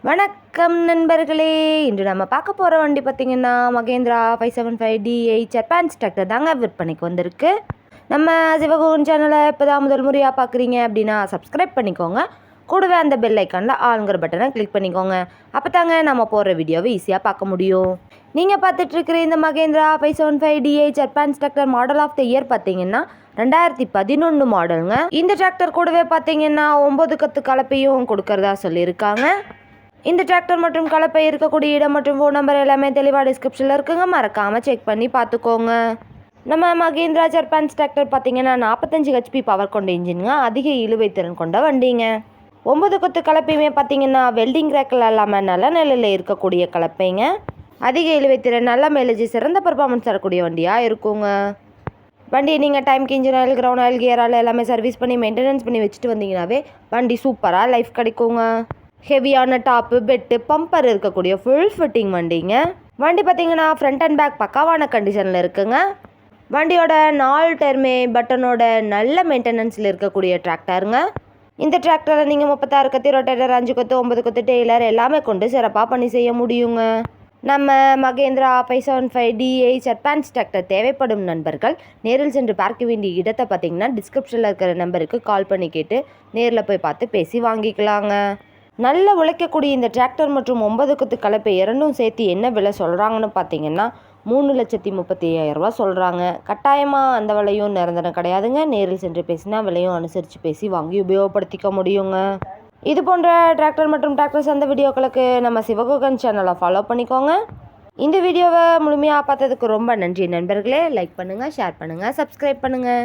வணக்கம் நண்பர்களே. இன்று நம்ம பார்க்க போகிற வண்டி பார்த்திங்கன்னா மகேந்திரா 575D8 அட்வான்ஸ் டிராக்டர் தாங்க விற்பனைக்கு வந்திருக்கு. நம்ம சிவகுகன் சேனலை இப்போ தான் முதல் முறையாக பார்க்குறீங்க அப்படின்னா சப்ஸ்கிரைப் பண்ணிக்கோங்க. கூடவே அந்த பெல் ஐக்கானில் ஆளுங்கிற பட்டனை கிளிக் பண்ணிக்கோங்க. அப்போ தாங்க நம்ம போடுற வீடியோவை ஈஸியாக பார்க்க முடியும். நீங்கள் பார்த்துட்ருக்கிற இந்த Mahindra 575D8 advance tractor model of the year பார்த்தீங்கன்னா 2011 மாடலுங்க. இந்த டிராக்டர் கூடவே பார்த்தீங்கன்னா 9 கத்து கலப்பையும் கொடுக்கறதா சொல்லியிருக்காங்க. இந்த டிராக்டர் மற்றும் கலப்பை இருக்கக்கூடிய இடம் மற்றும் ஃபோன் நம்பர் எல்லாமே தெளிவாக டிஸ்கிரிப்ஷனில் இருக்குங்க. மறக்காமல் செக் பண்ணி பார்த்துக்கோங்க. நம்ம மகேந்திரா ஜர்பான்ஸ் டிராக்டர் பார்த்தீங்கன்னா 45 HP பவர் கொண்ட இன்ஜினுங்க. அதிக இழுவை திறன் கொண்ட வண்டிங்க. 9 கொத்து கலப்பையுமே பார்த்தீங்கன்னா வெல்டிங் ரேக்கில் இல்லாமல் நல்ல நிலையில் இருக்கக்கூடிய கலப்பைங்க. அதிக இழுவை திறன், நல்ல மைலேஜ், சிறந்த பர்ஃபார்மன்ஸ் தரக்கூடிய வண்டியாக இருக்குங்க. வண்டி நீங்கள் டைம்க்கு engine oil, ground oil, gear oil எல்லாமே சர்வீஸ் பண்ணி மெயின்டெனன்ஸ் பண்ணி வச்சுட்டு வந்தீங்கன்னாவே வண்டி சூப்பராக லைஃப் கிடைக்குங்க. ஹெவியான டாப்பு, பெட்டு, பம்பர் இருக்கக்கூடிய ஃபுல் ஃபிட்டிங் வண்டிங்க. வண்டி பார்த்தீங்கன்னா ஃப்ரண்ட் அண்ட் பேக் பக்காவான கண்டிஷனில் இருக்குங்க. வண்டியோட 4 டயருமே பட்டனோட நல்ல மெயின்டெனன்ஸில் இருக்கக்கூடிய டிராக்டருங்க. இந்த டிராக்டரை நீங்கள் 36 கத்தி ரொட்டேட்டர், 5 கொத்து, 9 கொத்து டெய்லர் எல்லாமே கொண்டு சிறப்பாக பண்ணி செய்ய முடியுங்க. நம்ம மகேந்திரா 575D8 அட்வான்ஸ் டிராக்டர் தேவைப்படும் நண்பர்கள் நேரில் சென்று பார்க்க வேண்டிய இடத்தை பார்த்தீங்கன்னா டிஸ்கிரிப்ஷனில் இருக்கிற நம்பருக்கு கால் பண்ணி கேட்டு நேரில் போய் பார்த்து பேசி வாங்கிக்கலாங்க. நல்ல உழைக்கக்கூடிய இந்த டிராக்டர் மற்றும் 9 கொத்து கலப்பை இரண்டும் சேர்த்து என்ன விலை சொல்கிறாங்கன்னு பார்த்தீங்கன்னா 3,35,000 ரூபா சொல்கிறாங்க. கட்டாயமாக அந்த விலையும் நிரந்தரம் கிடையாதுங்க. நேரில் சென்று பேசினா விலையும் அனுசரித்து பேசி வாங்கி உபயோகப்படுத்திக்க முடியுங்க. இது போன்ற டிராக்டர் மற்றும் டிராக்டர் சார்ந்த வீடியோக்களுக்கு நம்ம சிவகுகன் சேனலை ஃபாலோ பண்ணிக்கோங்க. இந்த வீடியோவை முழுமையாக பார்த்ததுக்கு ரொம்ப நன்றி நண்பர்களே. லைக் பண்ணுங்கள், ஷேர் பண்ணுங்கள், சப்ஸ்கிரைப் பண்ணுங்கள்.